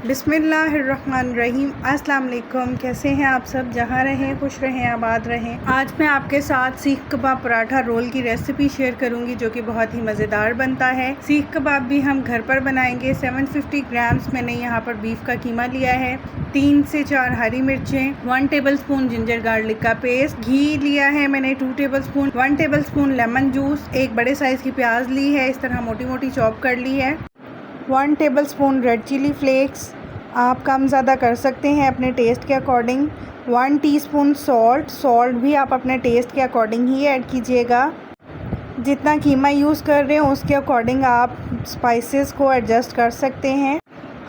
बिस्मिल्लाहिर्रहमानिर्रहीम। अस्सलाम वालेकुम। कैसे हैं आप सब? जहाँ रहें खुश रहें, आबाद रहें। आज मैं आपके साथ सीख कबाब पराठा रोल की रेसिपी शेयर करूंगी जो कि बहुत ही मज़ेदार बनता है। सीख कबाब भी हम घर पर बनाएंगे। 750 ग्राम्स मैंने यहाँ पर बीफ का कीमा लिया है, 3 से 4 हरी मिर्चें, 1 टेबलस्पून जिंजर गार्लिक का पेस्ट, घी लिया है मैंने 2 टेबलस्पून, 1 टेबलस्पून लेमन जूस, एक बड़े साइज़ की प्याज ली है, इस तरह मोटी मोटी चॉप कर ली है, 1 टेबलस्पून रेड चिली फ्लेक्स, आप कम ज़्यादा कर सकते हैं अपने टेस्ट के अकॉर्डिंग, 1 टीस्पून सॉल्ट भी आप अपने टेस्ट के अकॉर्डिंग ही ऐड कीजिएगा। जितना कीमा यूज़ कर रहे हो उसके अकॉर्डिंग आप स्पाइसेस को एडजस्ट कर सकते हैं।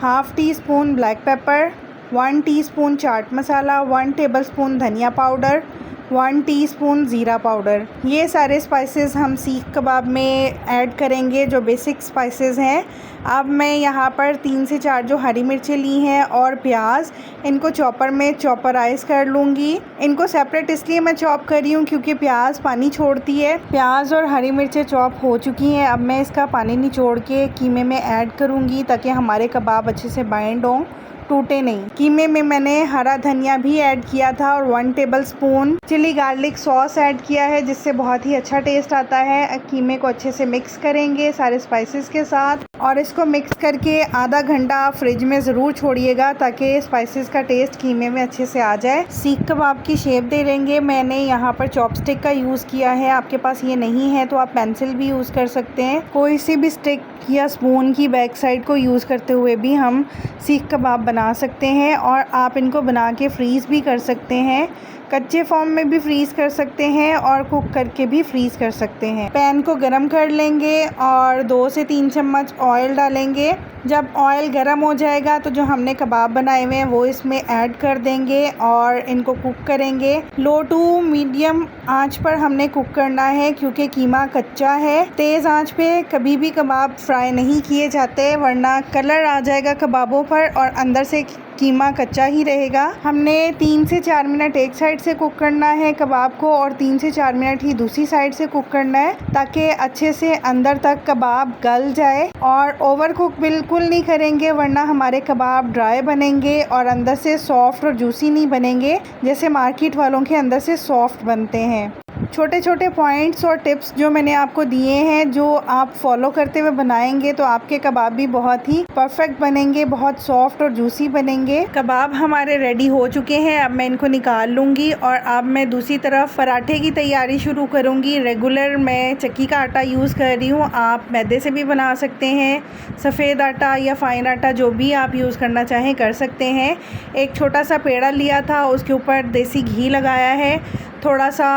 Half teaspoon black pepper, 1 teaspoon chaat masala, 1 tablespoon धनिया पाउडर, 1 टीस्पून ज़ीरा पाउडर। ये सारे स्पाइसेस हम सीख कबाब में ऐड करेंगे जो बेसिक स्पाइसेस हैं। अब मैं यहाँ पर 3 से 4 जो हरी मिर्चें ली हैं और प्याज, इनको चॉपर में चॉपराइज़ कर लूँगी। इनको सेपरेट इसलिए मैं चॉप कर रही हूँ क्योंकि प्याज पानी छोड़ती है। प्याज और हरी मिर्चें चॉप हो चुकी हैं। अब मैं इसका पानी निचोड़ के कीमे में ऐड करूँगी ताकि हमारे कबाब अच्छे से बाइंड हों, टूटे नहीं। कीमे में मैंने हरा धनिया भी ऐड किया था और 1 tablespoon chilli garlic sauce add किया है जिससे बहुत ही अच्छा टेस्ट आता है। कीमे को अच्छे से मिक्स करेंगे सारे स्पाइसेस के साथ और इसको मिक्स करके आधा घंटा फ्रिज में ज़रूर छोड़िएगा ताकि स्पाइसेस का टेस्ट कीमे में अच्छे से आ जाए। सीख कबाब की शेप दे लेंगे। मैंने यहाँ पर चॉपस्टिक का यूज़ किया है, आपके पास ये नहीं है तो आप पेंसिल भी यूज़ कर सकते हैं। कोई सी भी स्टिक या स्पून की बैक साइड को यूज़ करते हुए भी हम सीख कबाब बना सकते हैं और आप इनको बना के फ्रीज़ भी कर सकते हैं। कच्चे फॉर्म में भी फ्रीज़ कर सकते हैं और कुक करके भी फ्रीज़ कर सकते हैं। पैन को गरम कर लेंगे और 2 से 3 चम्मच ऑयल डालेंगे। जब ऑयल गरम हो जाएगा तो जो हमने कबाब बनाए हुए हैं वो इसमें ऐड कर देंगे और इनको कुक करेंगे। लो टू मीडियम आंच पर हमने कुक करना है क्योंकि कीमा कच्चा है। तेज़ आंच पे कभी भी कबाब फ्राई नहीं किए जाते वरना कलर आ जाएगा कबाबों पर और अंदर से कीमा कच्चा ही रहेगा। हमने 3 से 4 मिनट एक साइड से कुक करना है कबाब को और 3 से 4 मिनट ही दूसरी साइड से कुक करना है ताकि अच्छे से अंदर तक कबाब गल जाए। और ओवर कुक बिल्कुल नहीं करेंगे वरना हमारे कबाब ड्राई बनेंगे और अंदर से सॉफ्ट और जूसी नहीं बनेंगे जैसे मार्केट वालों के अंदर से सॉफ्ट बनते हैं। छोटे छोटे पॉइंट्स और टिप्स जो मैंने आपको दिए हैं, जो आप फॉलो करते हुए बनाएंगे तो आपके कबाब भी बहुत ही परफेक्ट बनेंगे, बहुत सॉफ्ट और जूसी बनेंगे। कबाब हमारे रेडी हो चुके हैं। अब मैं इनको निकाल लूँगी और अब मैं दूसरी तरफ पराठे की तैयारी शुरू करूँगी। रेगुलर मैं चक्की का आटा यूज़ कर रही हूँ, आप मैदे से भी बना सकते हैं, सफ़ेद आटा या फ़ाइन आटा जो भी आप यूज़ करना चाहें कर सकते हैं। एक छोटा सा पेड़ा लिया था, उसके ऊपर देसी घी लगाया है, थोड़ा सा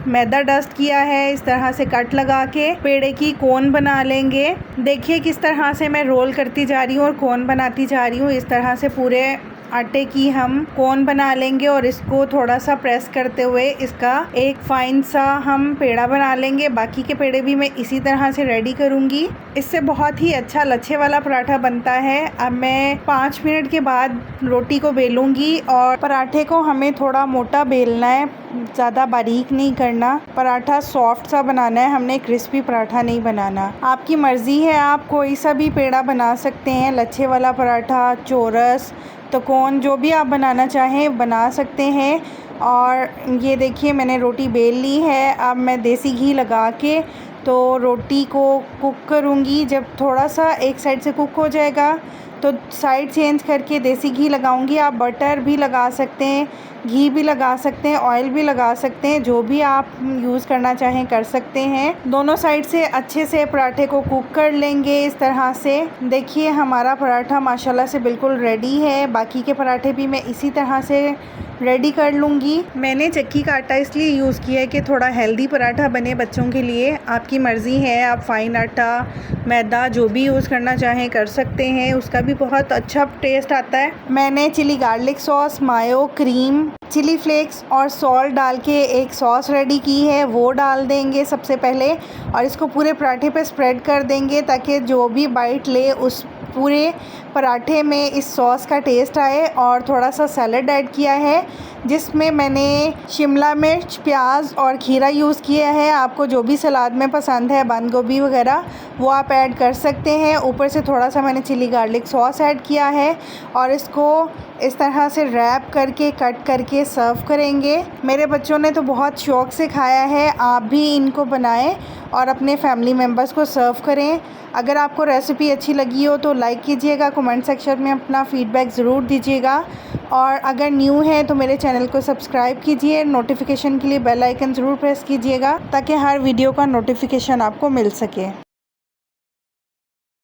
मैदा डस्ट किया है, इस तरह से कट लगा के पेड़े की कोन बना लेंगे। देखिए किस तरह से मैं रोल करती जा रही हूँ और कोन बनाती जा रही हूँ। इस तरह से पूरे आटे की हम कोन बना लेंगे और इसको थोड़ा सा प्रेस करते हुए इसका एक फाइन सा हम पेड़ा बना लेंगे। बाकी के पेड़े भी मैं इसी तरह से रेडी करूँगी। इससे बहुत ही अच्छा लच्छे वाला पराठा बनता है। अब मैं 5 मिनट के बाद रोटी को बेलूँगी और पराठे को हमें थोड़ा मोटा बेलना है, ज़्यादा बारीक नहीं करना। पराठा सॉफ्ट सा बनाना है, हमने क्रिस्पी पराठा नहीं बनाना। आपकी मर्ज़ी है, आप कोई सा भी पेड़ा बना सकते हैं, लच्छे वाला पराठा, चौरस, त्रिकोण, जो भी आप बनाना चाहें बना सकते हैं। और ये देखिए मैंने रोटी बेल ली है। अब मैं देसी घी लगा के तो रोटी को कुक करूँगी। जब थोड़ा सा एक साइड से कुक हो जाएगा तो साइड चेंज करके देसी घी लगाऊंगी। आप बटर भी लगा सकते हैं, घी भी लगा सकते हैं, ऑयल भी लगा सकते हैं, जो भी आप यूज़ करना चाहें कर सकते हैं। दोनों साइड से अच्छे से पराठे को कुक कर लेंगे इस तरह से। देखिए हमारा पराठा माशाल्लाह से बिल्कुल रेडी है। बाकी के पराठे भी मैं इसी तरह से रेडी कर लूँगी। मैंने चक्की का आटा इसलिए यूज़ किया है कि थोड़ा हेल्दी पराठा बने बच्चों के लिए। आपकी मर्ज़ी है, आप फ़ाइन आटा, मैदा जो भी यूज़ करना चाहें कर सकते हैं, उसका भी बहुत अच्छा टेस्ट आता है। मैंने चिली गार्लिक सॉस, मायो, क्रीम, चिली फ्लेक्स और सॉल्ट डाल के एक सॉस रेडी की है, वो डाल देंगे सबसे पहले और इसको पूरे पराठे पे स्प्रेड कर देंगे ताकि जो भी बाइट ले पूरे पराठे में इस सॉस का टेस्ट आए। और थोड़ा सा सैलड ऐड किया है जिसमें मैंने शिमला मिर्च, प्याज और खीरा यूज़ किया है। आपको जो भी सलाद में पसंद है, बंद गोभी वगैरह, वो आप ऐड कर सकते हैं। ऊपर से थोड़ा सा मैंने चिली गार्लिक सॉस ऐड किया है और इसको इस तरह से रैप करके कट करके सर्व करेंगे। मेरे बच्चों ने तो बहुत शौक़ से खाया है। आप भी इनको बनाएं और अपने फैमिली मेम्बर्स को सर्व करें। अगर आपको रेसिपी अच्छी लगी हो तो लाइक कीजिएगा, कमेंट सेक्शन में अपना फ़ीडबैक ज़रूर दीजिएगा। और अगर न्यू है तो मेरे चैनल को सब्सक्राइब कीजिए। नोटिफिकेशन के लिए बेल आइकन ज़रूर प्रेस कीजिएगा ताकि हर वीडियो का नोटिफिकेशन आपको मिल सके।